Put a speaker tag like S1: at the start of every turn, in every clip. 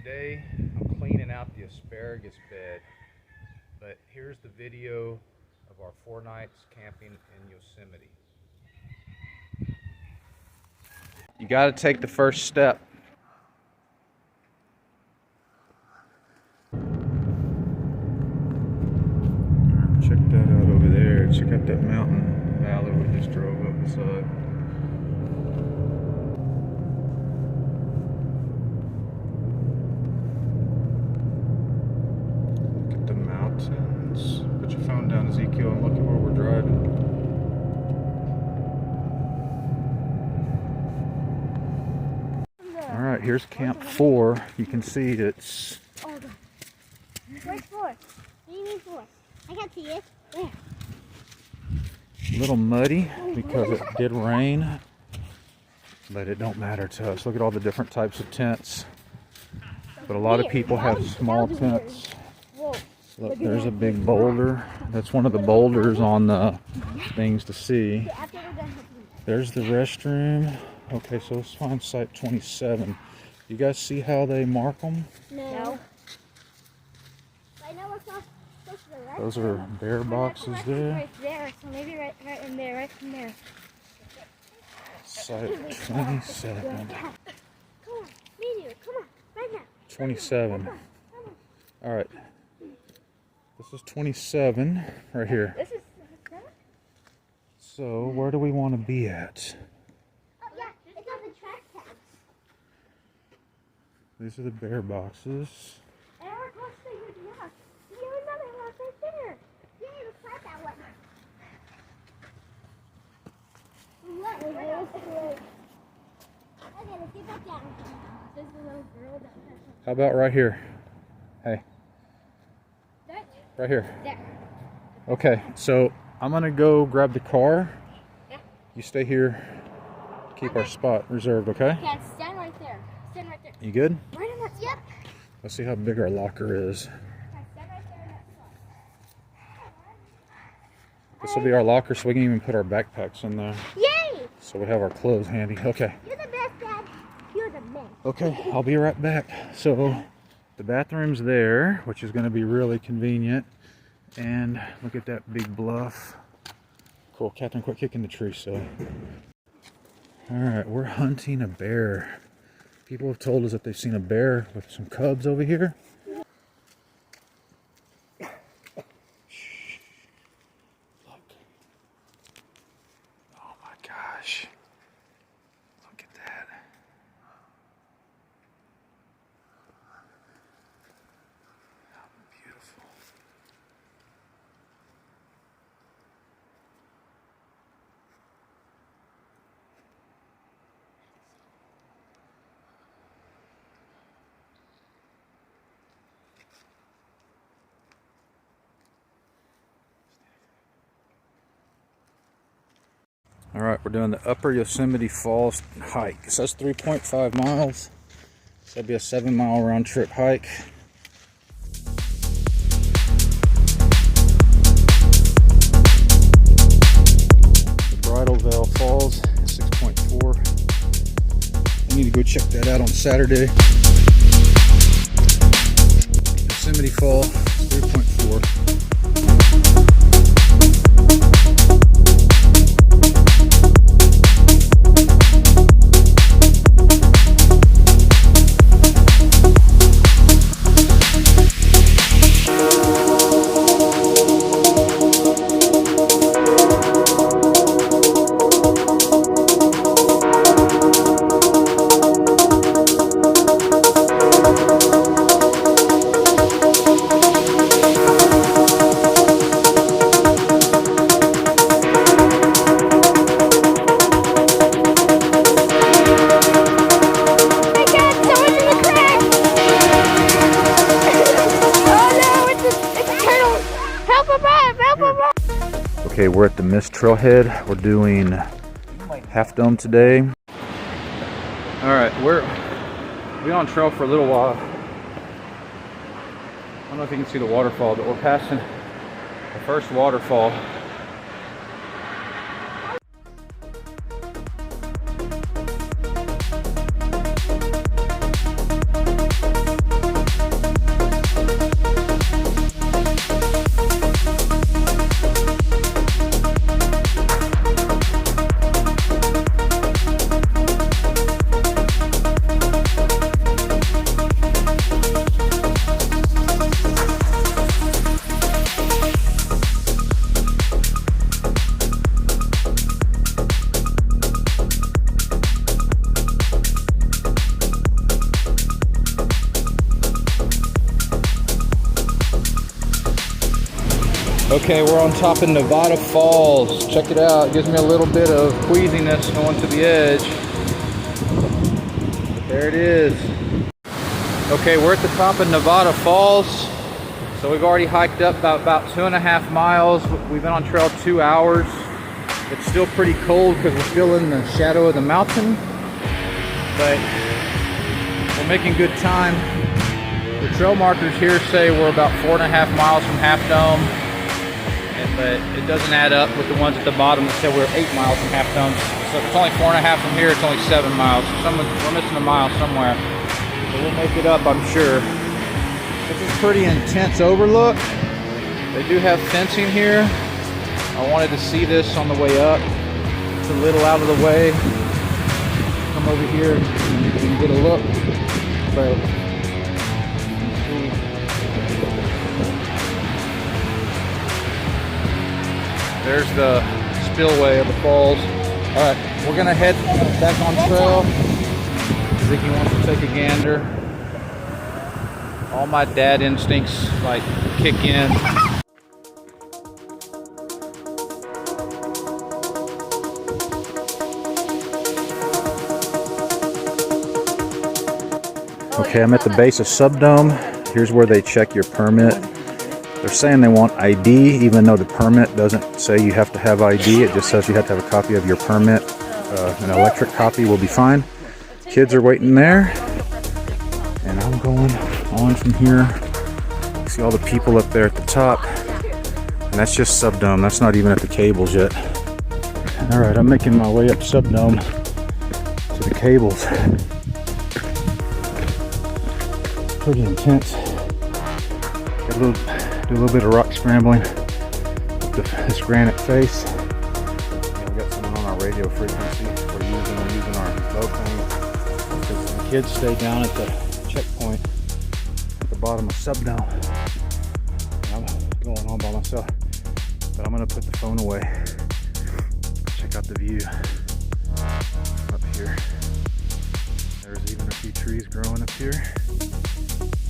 S1: today I'm cleaning out the asparagus bed, but here's the video of our 4 nights camping in Yosemite. You got to take the first step. Check that out over there. Check out that mountain valley we just drove up beside. Look at the mountains. Put your phone down, Ezekiel, and look at where we're driving. All right, here's Camp 4. You can see it's...
S2: Where's 4? What do you mean 4? I can't see it. Where?
S1: A little muddy because it did rain, but it don't matter to us. Look at all the different types of tents. But a lot of people have small tents. Look, there's a big boulder. That's one of the boulders on the things to see. There's the restroom. Okay, so let's find site 27. You guys see how they mark them?
S2: No. I know it's not close to the right.
S1: Those are bear boxes there.
S2: Right there, so maybe right in there, right from there.
S1: Site 27.
S2: Come on, me and you, come on, right now.
S1: 27.
S2: Come on.
S1: All right. This is 27 right here.
S2: This is 7?
S1: So where do we want to be at?
S2: Oh yeah, it's on the track tabs.
S1: These are the bear boxes.
S2: And we're close to your house. You have another house right there. Yeah, let's try that one. Okay, let's get back down. There's a little girl that has a...
S1: How about right here? Hey,
S2: That?
S1: right here.
S2: There.
S1: Okay, so I'm gonna go grab the car.
S2: Yeah.
S1: You stay here. Keep our spot reserved, okay?
S2: Okay, stand right there. Stand right there.
S1: You good?
S2: Right in that spot. Yep.
S1: Let's see how big our locker is.
S2: Okay, stand right there in that spot.
S1: This will be our locker, so we can even put our backpacks in there.
S2: Yay!
S1: So we have our clothes handy. Okay.
S2: You're the best, Dad. You're the best.
S1: Okay, I'll be right back. So the bathroom's there, which is going to be really convenient. And look at that big bluff. Cool. Catherine, quit kicking the tree, so. All right, we're hunting a bear. People have told us that they've seen a bear with some cubs over here. Shh. Look. Oh my gosh. Look at that. How beautiful. All right, we're doing the Upper Yosemite Falls hike. It says 3.5 miles. So that'd be a 7-mile round trip hike. The Bridal Veil Falls, 6.4. I need to go check that out on Saturday. Yosemite Fall, 3.4. Okay, we're at the Mist Trailhead. We're doing Half Dome today. All right, we'll be on trail for a little while. I don't know if you can see the waterfall, but we're passing the first waterfall. Okay, we're on top of Nevada Falls. Check it out. It gives me a little bit of queasiness going to the edge. But there it is. Okay, we're at the top of Nevada Falls. So we've already hiked up about 2.5 miles. We've been on trail 2 hours. It's still pretty cold because we're still in the shadow of the mountain. But we're making good time. The trail markers here say we're about 4.5 miles from Half Dome. But it doesn't add up with the ones at the bottom that said we're 8 miles from Half Dome. So if it's only 4.5 from here, it's only 7 miles. We're missing a mile somewhere. But we'll make it up, I'm sure. This is pretty intense overlook. They do have fencing here. I wanted to see this on the way up. It's a little out of the way. Come over here and you can get a look. But there's the spillway of the falls. All right, we're gonna head back on trail. Ziggy wants to take a gander. All my dad instincts like kick in. Okay, I'm at the base of Subdome. Here's where they check your permit. They're saying they want ID, even though the permit doesn't say you have to have ID. It just says you have to have a copy of your permit. An electric copy will be fine. Kids are waiting there. And I'm going on from here. See all the people up there at the top. And that's just Subdome. That's not even at the cables yet. All right, I'm making my way up Subdome to the cables. Pretty intense. Do a little bit of rock scrambling up this granite face. We got someone on our radio frequency. We're using our bow thing because the kids stay down at the checkpoint at the bottom of Subdome. I'm going on by myself, but I'm gonna put the phone away. Check out the view up here. There's even a few trees growing up here.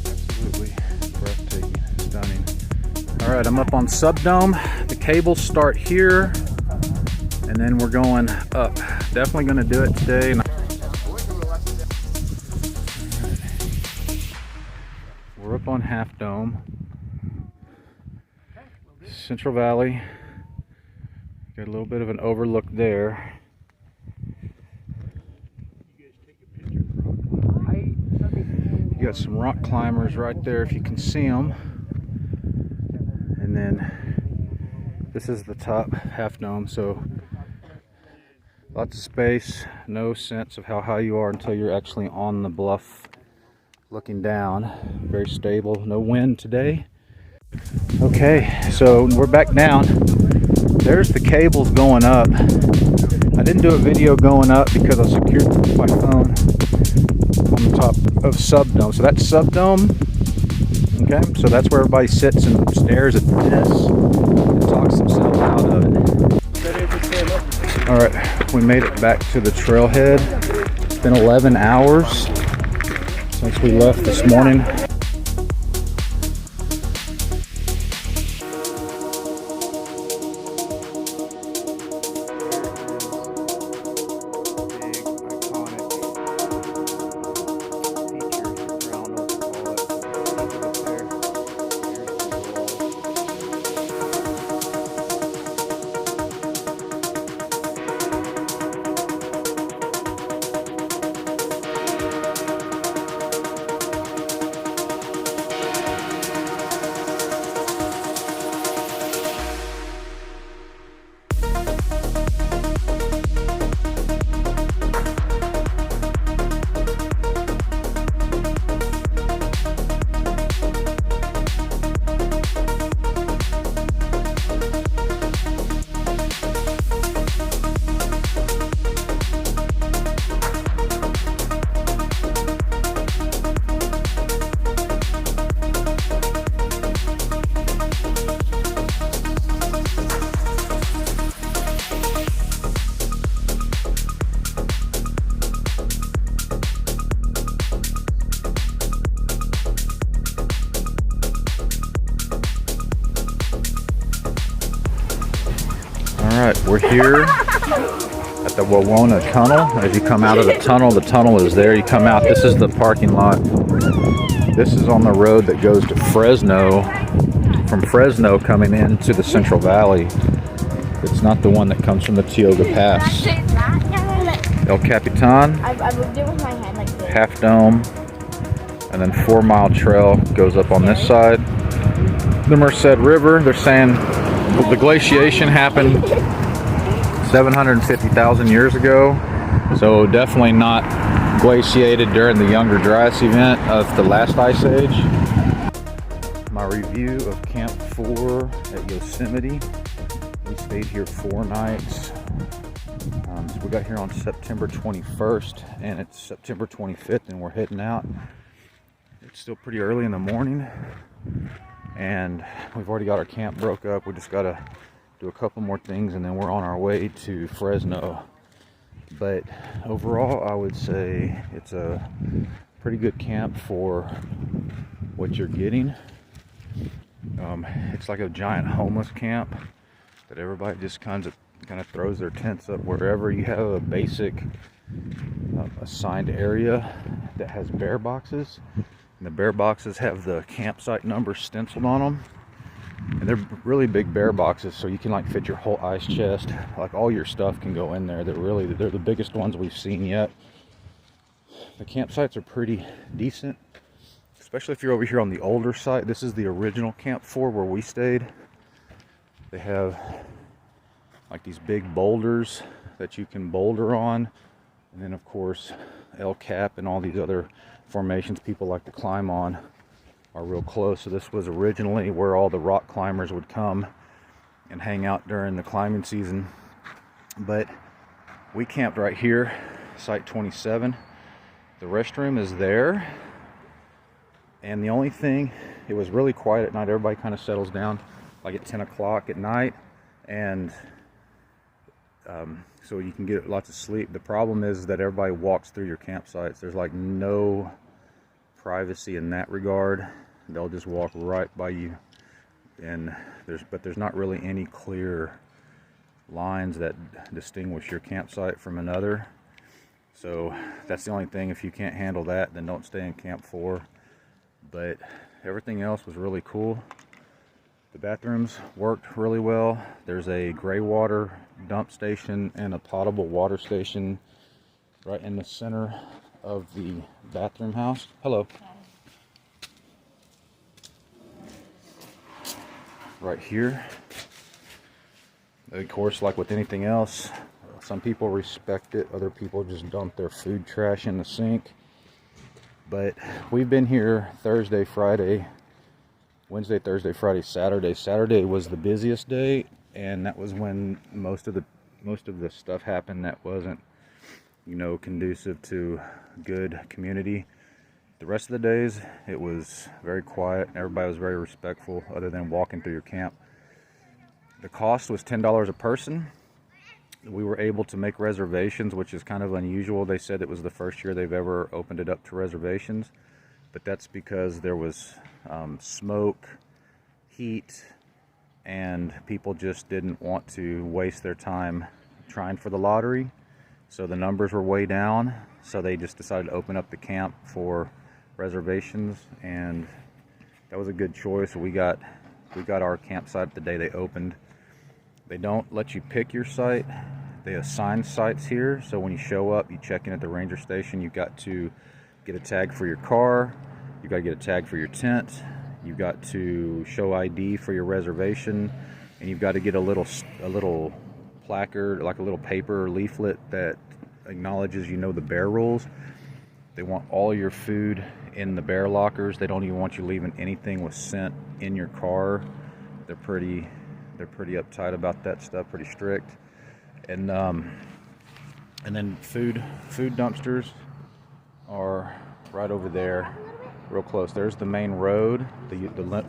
S1: Absolutely breathtaking, stunning. All right, I'm up on Subdome. The cables start here, and then we're going up. Definitely going to do it today. We're up on Half Dome, Central Valley. Got a little bit of an overlook there. You got some rock climbers right there if you can see them. And then this is the top Half Dome, so lots of space, no sense of how high you are until you're actually on the bluff looking down. Very stable, no wind today. Okay, so we're back down. There's the cables going up. I didn't do a video going up because I secured my phone on the top of Subdome. So that's Subdome. Okay, so that's where everybody sits and stares at this and talks themselves out of it. All right, we made it back to the trailhead. It's been 11 hours since we left this morning. Alright, we're here at the Wawona tunnel. As you come out of the tunnel is there. You come out, this is the parking lot. This is on the road that goes to Fresno. From Fresno coming into the Central Valley. It's not the one that comes from the Tioga Pass. El Capitan,
S2: I moved it with my hand like this.
S1: Half Dome, and then 4 Mile Trail goes up on this side. The Merced River, they're saying the glaciation happened 750,000 years ago, so definitely not glaciated during the Younger Dryas event of the last ice age. My review of Camp 4 at Yosemite. We stayed here 4 nights. So we got here on September 21st and it's September 25th and we're heading out. It's still pretty early in the morning and we've already got our camp broke up. We just got to do a couple more things and then we're on our way to Fresno. But overall, I would say it's a pretty good camp for what you're getting. It's like a giant homeless camp that everybody just kind of throws their tents up wherever. You have a basic assigned area that has bear boxes, and the bear boxes have the campsite numbers stenciled on them, and they're really big bear boxes, so you can like fit your whole ice chest, like all your stuff can go in there. They're the biggest ones we've seen yet. The campsites are pretty decent, especially if you're over here on the older site. This is the original Camp 4 where we stayed. They have like these big boulders that you can boulder on, and then of course El Cap and all these other formations people like to climb on are real close. So this was originally where all the rock climbers would come and hang out during the climbing season. But we camped right here, site 27. The restroom is there, and the only thing, it was really quiet at night. Everybody kind of settles down like at 10 o'clock at night, and so you can get lots of sleep. The problem is that everybody walks through your campsites. There's like no privacy in that regard. They'll just walk right by you, and there's not really any clear lines that distinguish your campsite from another. So that's the only thing. If you can't handle that, then don't stay in Camp 4. But everything else was really cool. The bathrooms worked really well. There's a gray water dump station and a potable water station right in the center of the bathroom house. Hello. Right here. Of course, like with anything else, some people respect it, other people just dump their food trash in the sink. But we've been here Thursday, Friday, Wednesday, Thursday, Friday, Saturday. Saturday was the busiest day, and that was when most of the stuff happened that wasn't, conducive to good community. The rest of the days, it was very quiet. Everybody was very respectful, other than walking through your camp. The cost was $10 a person. We were able to make reservations, which is kind of unusual. They said it was the first year they've ever opened it up to reservations, but that's because there was smoke, heat, and people just didn't want to waste their time trying for the lottery. So the numbers were way down, so they just decided to open up the camp for reservations, and that was a good choice. We got our campsite the day they opened. They don't let you pick your site. They assign sites here, so when you show up, you check in at the ranger station. You've got to get a tag for your car, you've got to get a tag for your tent, you've got to show ID for your reservation, and you've got to get a little placard, like a little paper leaflet that acknowledges the bear rules. They want all your food in the bear lockers. They don't even want you leaving anything with scent in your car. They're pretty uptight about that stuff, pretty strict. And then food dumpsters are right over there, real close. There's the main road, the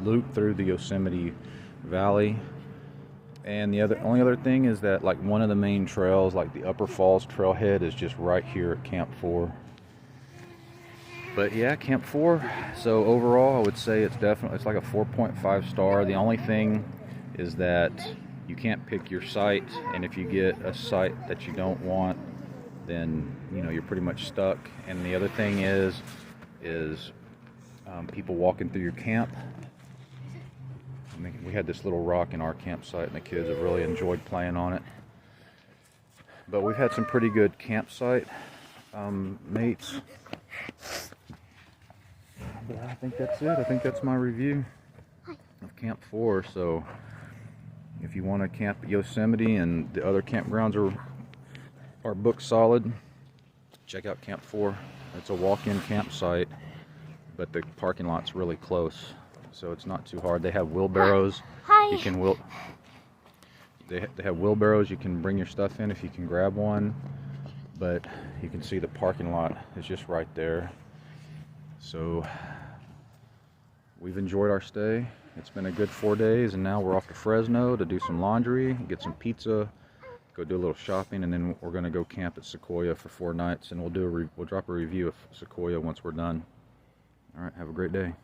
S1: loop through the Yosemite Valley. And the only other thing is that like one of the main trails, like the Upper Falls trailhead, is just right here at Camp 4. But yeah, Camp 4. So overall, I would say it's like a 4.5 star. The only thing is that you can't pick your site, and if you get a site that you don't want, then you're pretty much stuck. And the other thing is people walking through your camp. We had this little rock in our campsite, and the kids have really enjoyed playing on it. But we've had some pretty good campsite mates. But I think that's it. I think that's my review of Camp 4. So if you want to camp at Yosemite and the other campgrounds are booked solid, check out Camp 4. It's a walk-in campsite, but the parking lot's really close, so it's not too hard. They have wheelbarrows.
S2: Hi.
S1: You can they have wheelbarrows. You can bring your stuff in if you can grab one, but you can see the parking lot is just right there. So we've enjoyed our stay. It's been a good 4 days, and now we're off to Fresno to do some laundry, get some pizza, go do a little shopping, and then we're going to go camp at Sequoia for 4 nights, and we'll drop a review of Sequoia once we're done. All right, have a great day.